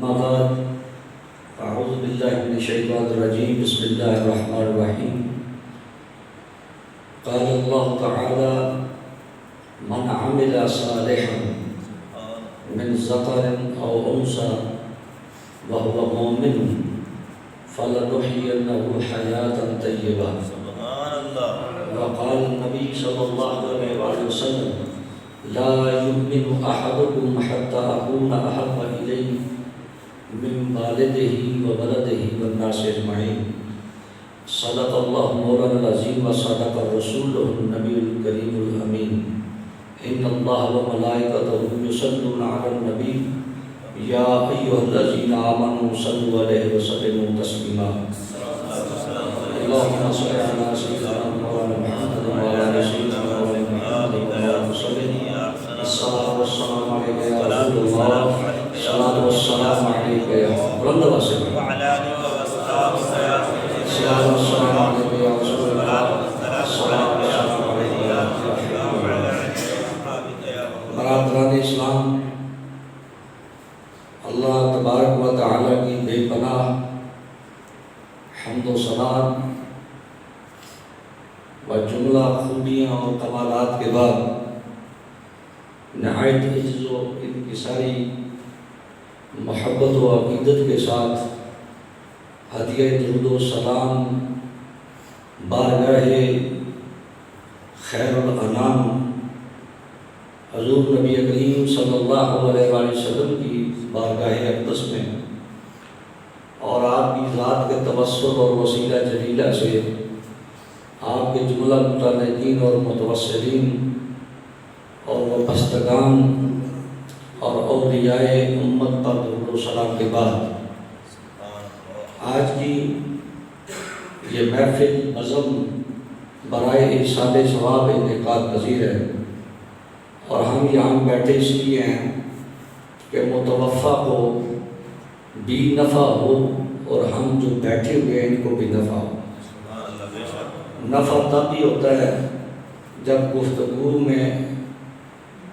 أما بعد أعوذ بالله من الشيطان الرجيم بسم الله الرحمن الرحيم قال الله تعالى من عمل صالحا من ذكر أو أنثى وهو مؤمن فلنحيينه حياة طيبة وقال النبي صلى الله عليه وسلم لا يؤمن أحدكم حتى أكون أحب إليه من والده وولده والناس أجمعين صدق الله مولانا العظيم وصدق رسوله النبي الكريم الأمين إن الله وملائكته يصلون على النبي يا أيها الذين آمنوا صلوا عليه وسلموا تسليما اللهم صل على سيدنا مولانا محمد وعلى آل سيدنا مولانا محمد وعلى وسلم الصلاة والسلام عليك يا رسول الله الصلاة والسلام عليك يا بلند واسع وعلى آله وصحبه الصلاة والسلام عليك يا رسول الله الصلاة والسلام عليك يا برادران اسلام، اللہ تبارک و تعالی کی بے پناہ حمد و ثنا و جملہ خوبیاں اور کمالات کے بعد نہایت عجز و انکساری محبت و عقیدت کے ساتھ ہدیہ درود و سلام بارگاہ خیر الانام حضور نبی کریم صلی اللہ علیہ وآلہ وسلم کی بارگاہ اقدس میں اور آپ کی ذات کے توسط اور وسیلہ جلیلہ سے آپ کے جملہ متعلقین اور متوسلین اور وابستگان اور اولیاء امت پر درود و سلام کے بعد آج کی یہ محفل نظم برائے ارشاد ثواب انعقاد پذیر ہے، اور ہم یہاں بیٹھے اس لیے ہیں کہ متوفہ کو بھی نفع ہو اور ہم جو بیٹھے ہوئے ہیں ان کو بھی نفع ہو۔ نفع تب بھی ہوتا ہے جب گفتگو میں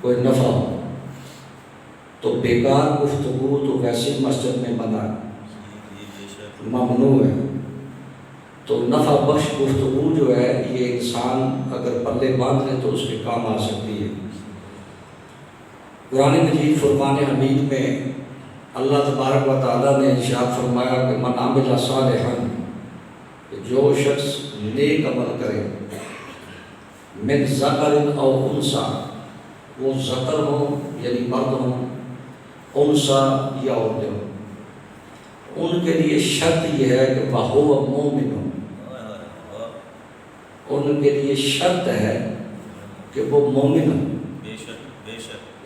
کوئی نفع ہو، تو بیکار گفتگو تو ویسے مسجد میں منع ہے، ممنوع ہے۔ تو نفع بخش گفتگو جو ہے یہ انسان اگر پلے باندھ لے تو اس کے کام آ سکتی ہے۔ قرآن مجید فرقان حمید میں اللہ تبارک و تعالیٰ نے ارشاد فرمایا کہ من عمل صالحا، جو شخص نیک عمل کرے، من ذکر او انثی، وہ ذکر ہو یعنی مرد ہو، انثی یا عورت ہو، ان کے لیے شرط یہ ہے کہ وَهُوَ مُؤْمِنٌ، ان کے لیے شرط ہے کہ وہ مومن ہو۔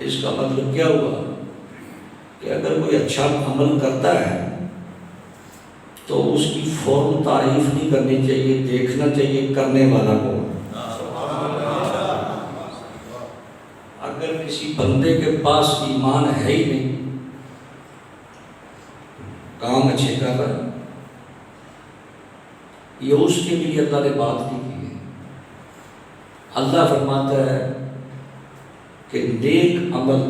اس کا مطلب کیا ہوا کہ اگر کوئی اچھا عمل کرتا ہے تو اس کی فوراً تعریف نہیں کرنی چاہیے، دیکھنا چاہیے کرنے والا کو۔ اگر کسی بندے کے پاس ایمان ہے ہی نہیں، کام اچھے کر رہا ہے، یہ اس کے لیے اللہ نے بات کی ہے۔ اللہ فرماتا ہے کہ نیک عمل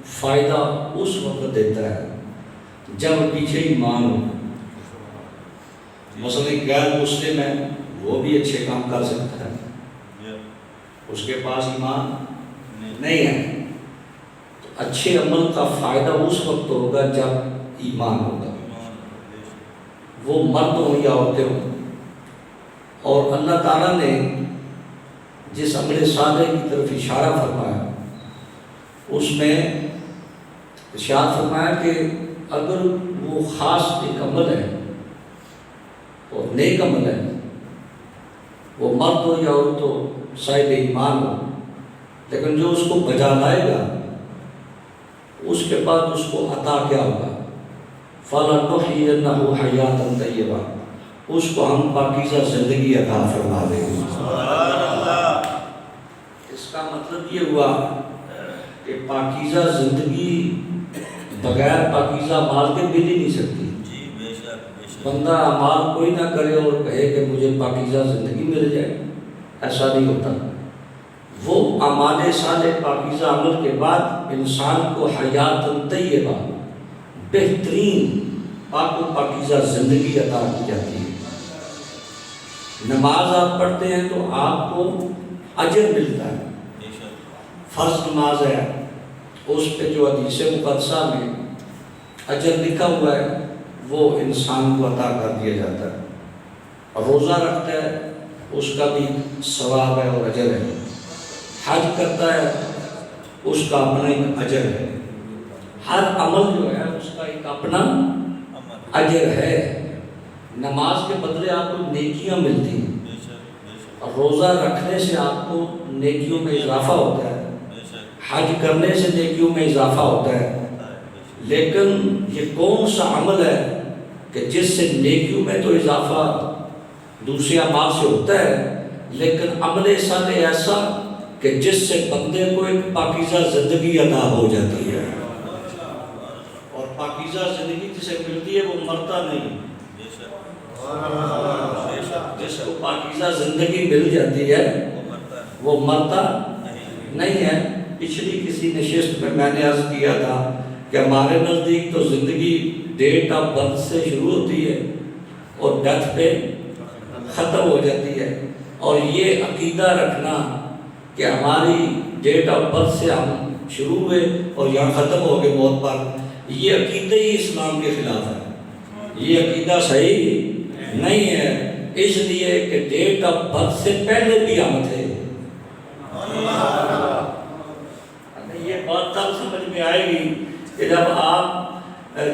فائدہ اس وقت دیتا ہے جب پیچھے ایمان ہو۔ مثلا غیر مسلم ہے، وہ بھی اچھے کام کر سکتا ہے، اس کے پاس ایمان نہیں ہے، تو اچھے عمل کا فائدہ اس وقت ہوگا جب ایمان ہوگا، وہ مرد ہو یا عورتیں ہوں۔ اور اللہ تعالیٰ نے جس عمل صالح کی طرف اشارہ فرمایا اس میں ارشاد فرمایا کہ اگر وہ خاص ایک عمل ہے اور نیک عمل ہے، وہ مرد ہو یا عورت ہو، صاحب ایمان ہو، لیکن جو اس کو بجا لائے گا اس کے بعد اس کو عطا کیا ہوگا؟ فَلَنُحْيِيَنَّهُ حَيَاةً طَيِّبَةً، اس کو ہم پاکیزہ زندگی عطا فرما دیں گے۔ اس کا مطلب یہ ہوا کہ پاکیزہ زندگی بغیر پاکیزہ مال کے مل ہی نہیں سکتی۔ بندہ اعمال کوئی نہ کرے اور کہے کہ مجھے پاکیزہ زندگی مل جائے، ایسا نہیں ہوتا۔ وہ اعمال صالح پاکیزہ عمل کے بعد انسان کو حیات طیبہ، بہترین پاک و پاکیزہ زندگی عطا کی جاتی ہے۔ نماز آپ پڑھتے ہیں تو آپ کو اجر ملتا ہے، فرض نماز ہے اس پہ جو حدیث مقدسہ میں اجر لکھا ہوا ہے وہ انسان کو عطا کر دیا جاتا ہے، اور روزہ رکھتا ہے اس کا بھی ثواب ہے اور اجر ہے، حج کرتا ہے اس کا اپنا ایک اجر ہے، ہر عمل جو ہے اس کا ایک اپنا اجر ہے۔ نماز کے بدلے آپ کو نیکیاں ملتی ہیں، اور روزہ رکھنے سے آپ کو نیکیوں میں اضافہ ہوتا ہے، حج کرنے سے نیکیوں میں اضافہ ہوتا ہے، لیکن یہ کون سا عمل ہے کہ جس سے نیکیوں میں تو اضافہ دوسرے اعمال سے ہوتا ہے، لیکن عمل صالح ایسا کہ جس سے بندے کو ایک پاکیزہ زندگی عطا ہو جاتی ہے، اور پاکیزہ زندگی جسے ملتی ہے وہ مرتا نہیں۔ جس کو پاکیزہ زندگی مل جاتی ہے وہ مرتا نہیں ہے۔ پچھلی کسی نشست میں نے عرض کیا تھا کہ ہمارے نزدیک تو زندگی ڈیٹ آف برتھ سے شروع ہوتی ہے اور ڈیتھ پہ ختم ہو جاتی ہے، اور یہ عقیدہ رکھنا کہ ہماری ڈیٹ آف برتھ سے ہم شروع ہوئے اور یہاں ختم ہو گئے موت پر، یہ عقیدہ ہی اسلام کے خلاف ہے، یہ عقیدہ صحیح نہیں ہے، اس لیے کہ ڈیٹ آف برتھ سے پہلے بھی ہم تھے۔ یہ بات تب سمجھ میں آئے گی کہ جب آپ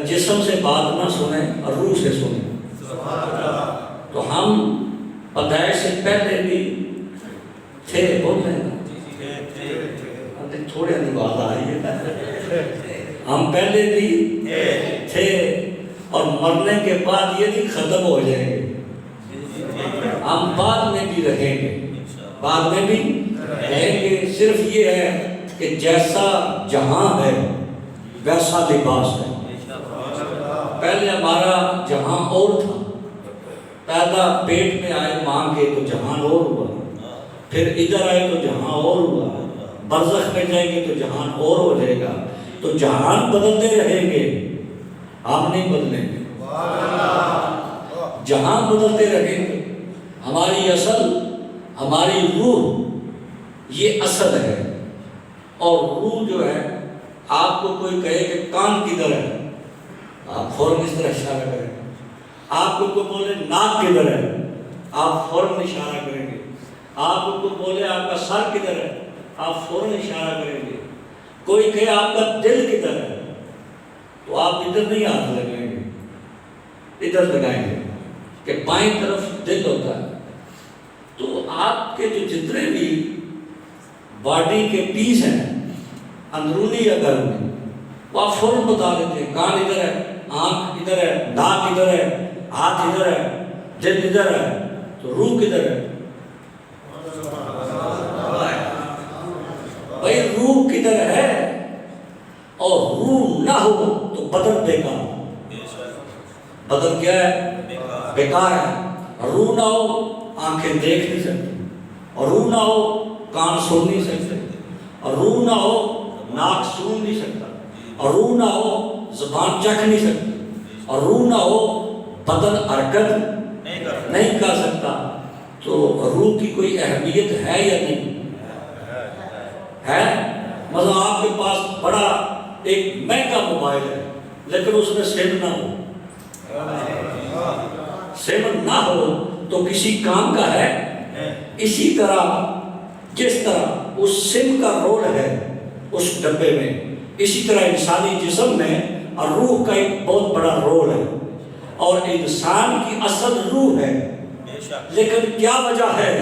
جسم سے بات نہ سنیں اور روح سے سنیں، تو ہم پیدائش سے پہلے بھی تھے، بولتے ہیں تھوڑے نہیں بات آ رہی ہے، ہم پہلے بھی تھے، اور مرنے کے بعد یہ نہیں ختم ہو جائیں گے، ہم بعد میں بھی رہیں گے، بعد میں بھی رہیں گے، صرف یہ ہے کہ جیسا جہاں ہے ویسا لباس ہے۔ پہلے ہمارا جہاں اور تھا، پیدا پیٹ میں آئے ماں کے تو جہان اور ہوا، پھر ادھر آئے تو جہاں اور ہوا، برزخ میں جائیں گے تو جہان اور ہو جائے گا، تو جہان بدلتے رہیں گے، ہم نہیں بدلیں گے، جہاں بدلتے رہیں گے۔ ہماری اصل، ہماری روح یہ اصل ہے، اور روح جو ہے آپ کو کوئی کہے کہ کان کدھر ہے، آپ فوراً اس طرح اشارہ کریں گے، آپ کو کوئی بولے ناک کدھر ہے، آپ فوراً اشارہ کریں گے، آپ کو کوئی بولے آپ کا سر کدھر ہے، آپ فوراً اشارہ کریں گے، کوئی کہے آپ کا دل کدھر ہے تو آپ ادھر نہیں ہاتھ لگائیں گے، ادھر لگائیں گے کہ بائیں طرف دل ہوتا ہے۔ تو آپ کے جو جتنے بھی باڈی کے پیس ہیں اندرونی اگر میں، وہ آپ فوراً بتا دیتے ہیں، کان ادھر ہے، آنکھ ادھر ہے، ناک ادھر ہے، ہاتھ ادھر ہے، دل ادھر ہے، تو روح کدھر ہے؟ بھائی روح کدھر ہے؟ اور روح نہ ہو تو بدن بیکار، بدن کیا ہے؟ بیکار ہے۔ روح نہ ہو آنکھیں دیکھ نہیں سکتی، اور روح نہ ہو کان سن نہیں سکتے، اور روح نہ ہو ناک سون نہیں سکتا، اور روح نہ ہو زبان چکھ نہیں سکتی، اور روح نہ ہو بدن حرکت نہیں کر سکتا۔ تو روح کی کوئی اہمیت ہے یا نہیں ہے؟ مثلا آپ کے پاس بڑا ایک مہنگا موبائل ہے لیکن اس میں سم نہ ہو، سم نہ ہو تو کسی کام کا ہے؟ اسی طرح جس طرح اس سم کا رول ہے اس ڈبے میں، اسی طرح انسانی جسم میں اور روح کا ایک بہت بڑا رول ہے، اور انسان کی اصل روح ہے، لیکن کیا وجہ ہے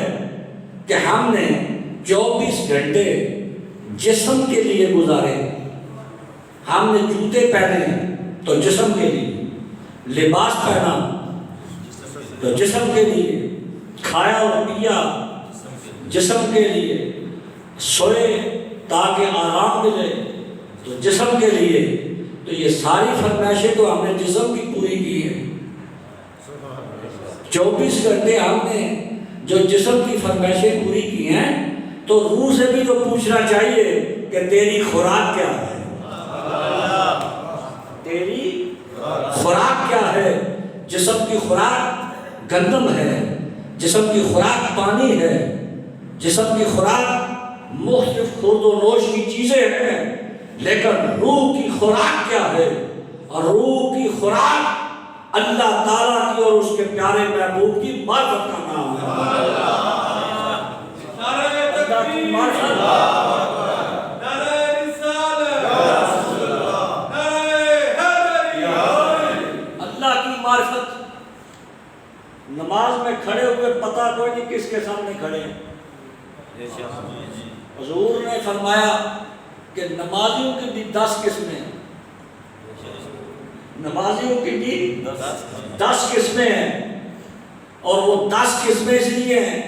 کہ ہم نے 24 گھنٹے جسم کے لیے گزارے، ہم نے جوتے پہنے تو جسم کے لیے، لباس پہنا تو جسم کے لیے، کھایا اور پیا جسم کے لیے، سوئے تاکہ آرام ملے تو جسم کے لیے، تو یہ ساری فرمائشیں تو ہم نے جسم کی پوری کی ہے۔ 24 گھنٹے ہم نے جو جسم کی فرمائشیں پوری کی ہیں، تو روح سے بھی تو پوچھنا چاہیے کہ تیری خوراک کیا ہے، تیری خوراک کیا ہے؟ جسم کی خوراک گندم ہے، جسم کی خوراک پانی ہے، جسم کی خوراک مختلف خورد و نوش کی چیزیں ہیں، لیکن روح کی خوراک کیا ہے؟ اور روح کی خوراک اللہ تعالیٰ کی اور اس کے پیارے محبوب کی معرفت کا نام ہے۔ اللہ کی معرفت، اللہ کی معرفت۔ نماز میں کھڑے ہوئے پتہ کوئی نہیں کس کے سامنے کھڑے ہیں۔ حضور نے فرمایا کہ نمازیوں کی بھی 10 قسمیں ہیں، نمازیوں کی بھی 10 قسمیں ہیں، اور وہ 10 قسمیں اس لیے ہیں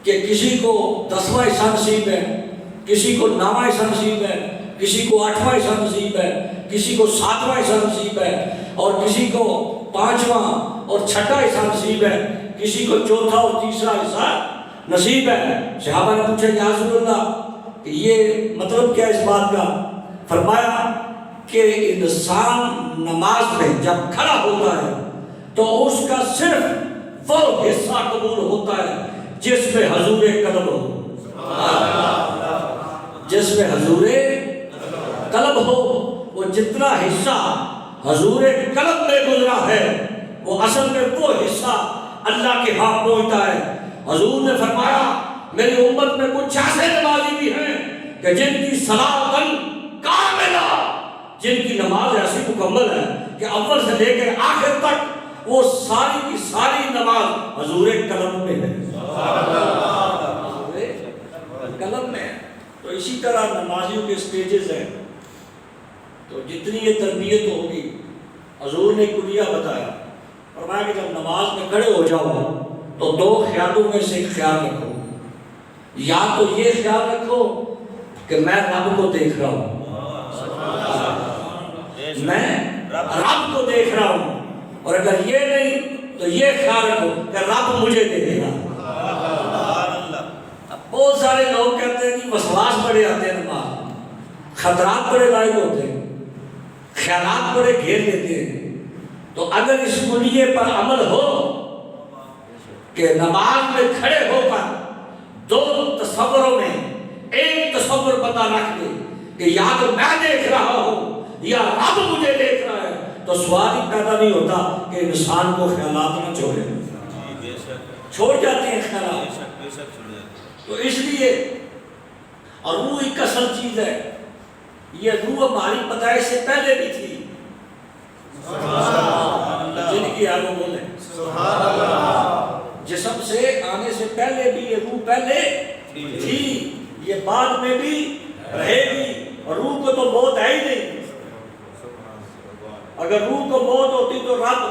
کہ کسی کو 10واں حصہ نصیب ہے، کسی کو 9واں حصہ نصیب ہے، کسی کو 8واں حصہ نصیب ہے، کسی کو 7واں حصہ نصیب ہے، اور کسی کو 5واں اور 6واں حصہ نصیب ہے، کسی کو 4تھا اور 3را حصہ نصیب ہے۔ صحابہ نے پوچھا یا رسول اللہ کہ یہ مطلب کیا اس بات کا؟ فرمایا کہ انسان نماز میں جب کھڑا ہوتا ہے تو اس کا صرف وہ حصہ قبول ہوتا ہے جس میں حضور قلب ہو، جس میں حضور قلب ہو۔ وہ جتنا حصہ حضور قلب میں گزرا ہے وہ اصل میں وہ حصہ اللہ کے ہاں پہنچتا ہے۔ حضور نے فرمایا میری امت میں کچھ ایسے نمازی بھی ہیں کہ جن کی صلاۃ کاملہ، جن کی نماز ایسی مکمل ہے کہ اول سے لے کر آخر تک وہ ساری کی ساری نماز حضور قلب میں ہے، حضور قلب میں ہے۔ تو اسی طرح نمازیوں کے سٹیجز ہیں، تو جتنی یہ تربیت ہوگی، حضور نے کلیہ بتایا، فرمایا کہ جب نماز میں کھڑے ہو جاؤ تو 2 خیالوں میں سے ایک خیال رکھو، یا تو یہ خیال رکھو کہ میں رب کو دیکھ رہا ہوں، میں رب کو دیکھ رہا ہوں، اور اگر یہ نہیں تو یہ خیال رکھو کہ رب مجھے دیکھے گا۔ اب بہت سارے لوگ کہتے ہیں کہ وسواس بڑے آتے ہیں، نماز خطرات بڑے لائق ہوتے ہیں، خیالات بڑے گھیر لیتے ہیں۔ تو اگر اس کلیے پر عمل ہو کہ نماز میں کھڑے ہو کر 2 تصوروں میں ایک تصور پتہ رکھ دے کہ یا تو میں دیکھ رہا ہوں یا رب مجھے دیکھ رہا ہے، تو سوال ہی پیدا نہیں ہوتا کہ انسان کو خیالات نہ چھوڑے، چھوڑ جاتے ہیں خیالات۔ تو اس لیے، اور روح ایک اصل چیز ہے، یہ روح ہماری پیدائش سے پہلے بھی تھی، جن کی آگے بولیں جسم سے آنے سے پہلے بھی یہ روح پہلے تھی، یہ بعد میں بھی رہے گی، اور روح کو تو موت ہے ہی نہیں۔ اگر روح کو موت ہوتی تو رب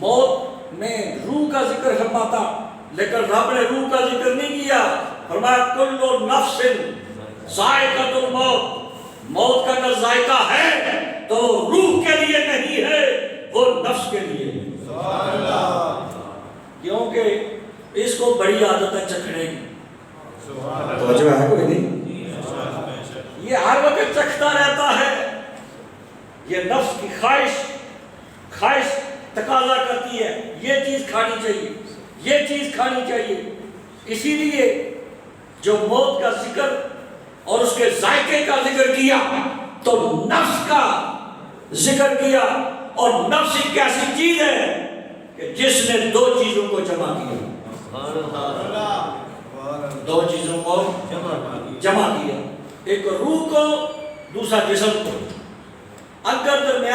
موت میں روح کا ذکر فرماتا، لیکن رب نے روح کا ذکر نہیں کیا۔ فرمایا کل نفس ذائقۃ الموت، موت کا جو ذائقہ ہے تو روح کے لیے نہیں ہے، وہ نفس کے لیے ہے، کیونکہ اس کو بڑی عادت ہے چکھنے کی۔ توجہ ہے کوئی نہیں؟ یہ ہر وقت چکھتا رہتا ہے، یہ نفس کی خواہش تقاضا کرتی ہے یہ چیز کھانی چاہیے، یہ چیز کھانی چاہیے۔ اسی لیے جو موت کا ذکر اور اس کے ذائقے کا ذکر کیا تو نفس کا ذکر کیا، اور نفس ایک ایسی چیز ہے کہ جس نے 2 چیزوں کو جمع کیا، 2 چیزوں کو جمع کیا، ایک روح کو، دوسرا جسم کو۔ اگر درمیان